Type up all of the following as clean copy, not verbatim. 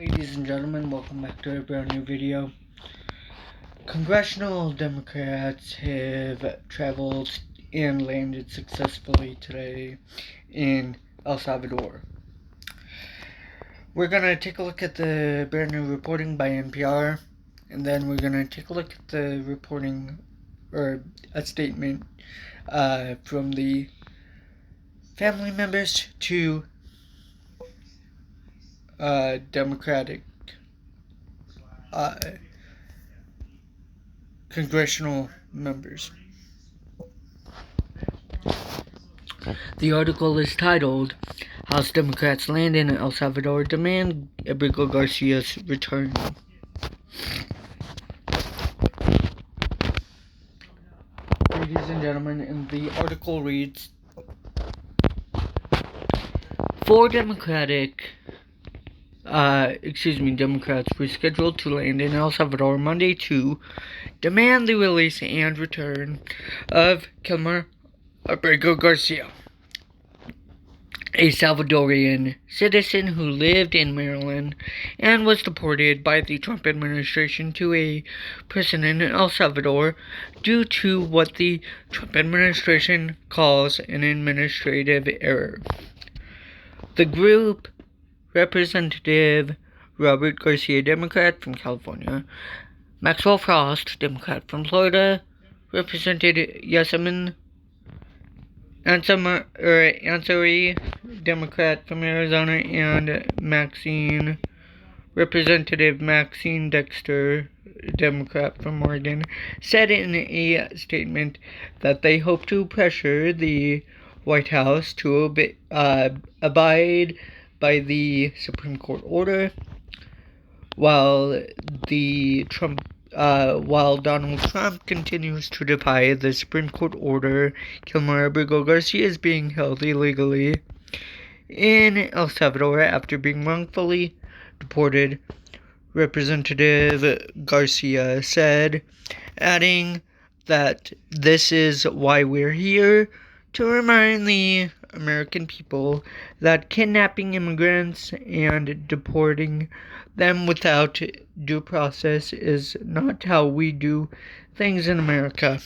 Ladies and gentlemen, welcome back to a brand new video. Congressional Democrats have traveled and landed successfully today in El Salvador. We're going to take a look at the brand new reporting by NPR, and then we're going to take a look at the reporting, or a statement from the family members to Democratic congressional members. The article is titled, House Democrats Land in El Salvador Demand Abrego Garcia's Return. Ladies and gentlemen, and the article reads, 4 Democrats were scheduled to land in El Salvador Monday to demand the release and return of Kilmar Abrego Garcia, a Salvadorian citizen who lived in Maryland and was deported by the Trump administration to a prison in El Salvador due to what the Trump administration calls an administrative error. The group, Representative Robert Garcia, Democrat from California, Maxwell Frost, Democrat from Florida, Representative Yassamin Ansari, Democrat from Arizona, and Representative Maxine Dexter, Democrat from Oregon, said in a statement that they hope to pressure the White House to abide by the Supreme Court order, while Donald Trump continues to defy the Supreme Court order. Kilmar Abrego Garcia is being held illegally in El Salvador after being wrongfully deported, Representative Garcia said, adding that this is why we're here, to remind the American people that kidnapping immigrants and deporting them without due process is not how we do things in America.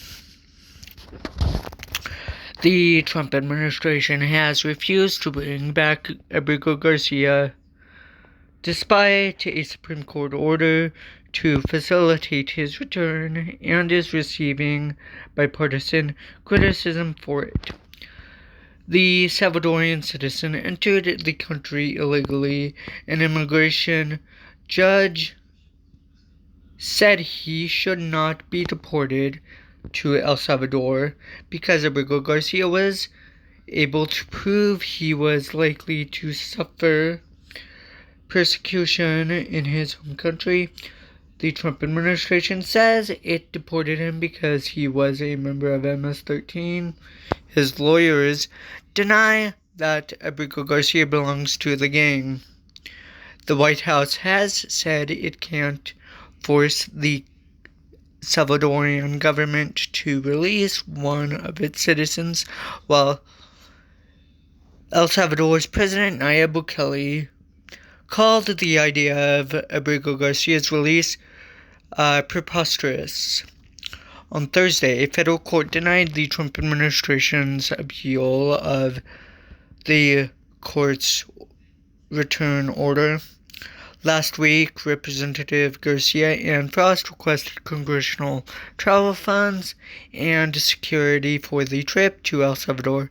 The Trump administration has refused to bring back Abrego Garcia despite a Supreme Court order to facilitate his return, and is receiving bipartisan criticism for it. The Salvadorian citizen entered the country illegally. An immigration judge said he should not be deported to El Salvador because Abrego Garcia was able to prove he was likely to suffer persecution in his home country. The Trump administration says it deported him because he was a member of MS-13. His lawyers deny that Abrego Garcia belongs to the gang. The White House has said it can't force the Salvadorian government to release one of its citizens, while El Salvador's President Nayib Bukele called the idea of Abrego Garcia's release preposterous. On Thursday, a federal court denied the Trump administration's appeal of the court's return order. Last week, Representative Garcia and Frost requested congressional travel funds and security for the trip to El Salvador.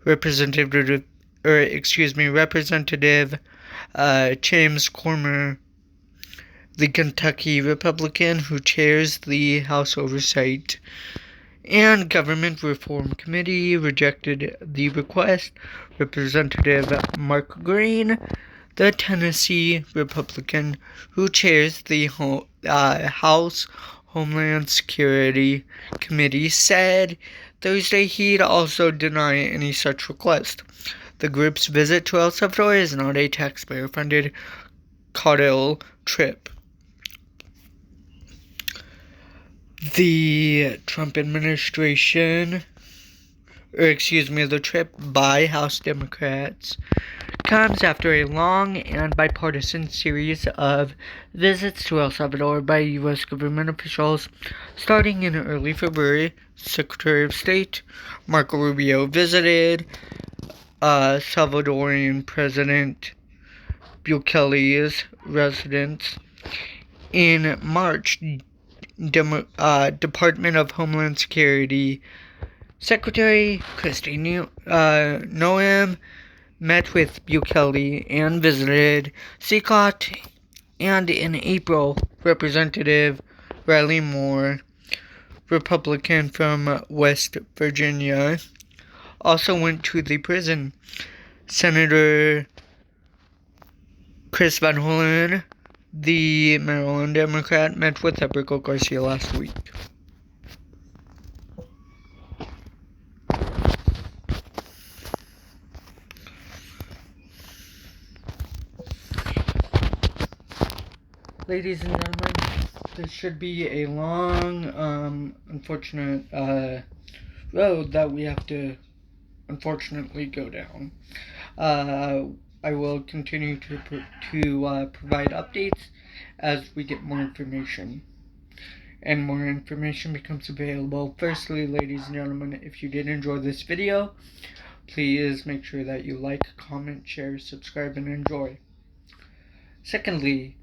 Representative James Cormer, the Kentucky Republican who chairs the House Oversight and Government Reform Committee, rejected the request. Representative Mark Green, the Tennessee Republican who chairs the House Homeland Security Committee, said Thursday he'd also deny any such request. The group's visit to El Salvador is not a taxpayer-funded caudal trip. The Trump administration, the trip by House Democrats comes after a long and bipartisan series of visits to El Salvador by U.S. government officials. Starting in early February, Secretary of State Marco Rubio visited Salvadoran President D-Calif's residence. In March, Department of Homeland Security Secretary Christine Noem met with D-Calif and visited Secot, and in April, Representative Riley Moore, Republican from West Virginia, also went to the prison. Senator Chris Van Hollen, the Maryland Democrat, met with Abrego Garcia last week. Ladies and gentlemen, this should be a long, unfortunate road that we have to unfortunately go down. I will continue to provide updates as we get more information, and more information becomes available. Firstly, ladies and gentlemen, if you did enjoy this video, please make sure that you like, comment, share, subscribe, and enjoy. Secondly,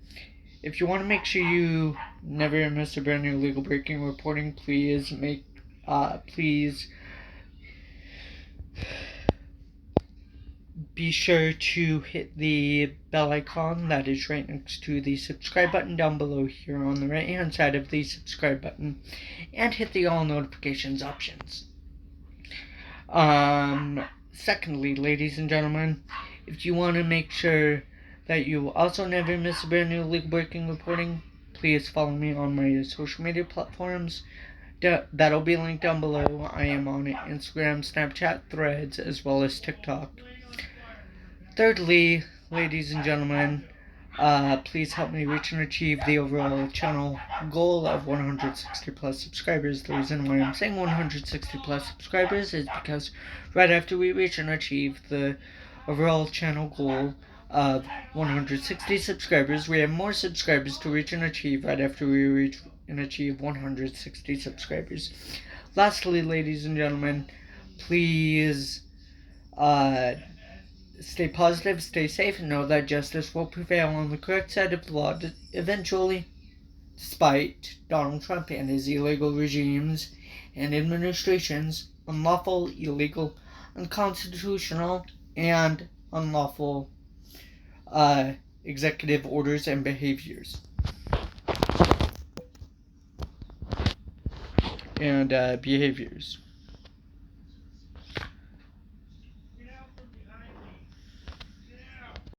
if you want to make sure you never miss a brand new legal breaking reporting, please be sure to hit the bell icon that is right next to the subscribe button down below here on the right hand side of the subscribe button, and hit the all notifications options. Secondly, ladies and gentlemen, if you want to make sure that you also never miss a brand new legal breaking reporting, please follow me on my social media platforms. That'll be linked down below. I am on Instagram, Snapchat, Threads, as well as TikTok. Thirdly, ladies and gentlemen, please help me reach and achieve the overall channel goal of 160 plus subscribers. The reason why I'm saying 160 plus subscribers is because right after we reach and achieve the overall channel goal of 160 subscribers, we have more subscribers to reach and achieve right after we reach and achieve 160 subscribers. Lastly, ladies and gentlemen, please stay positive, stay safe, and know that justice will prevail on the correct side of the law eventually, despite Donald Trump and his illegal regimes and administration's unlawful, illegal, unconstitutional, and unlawful executive orders and behaviors.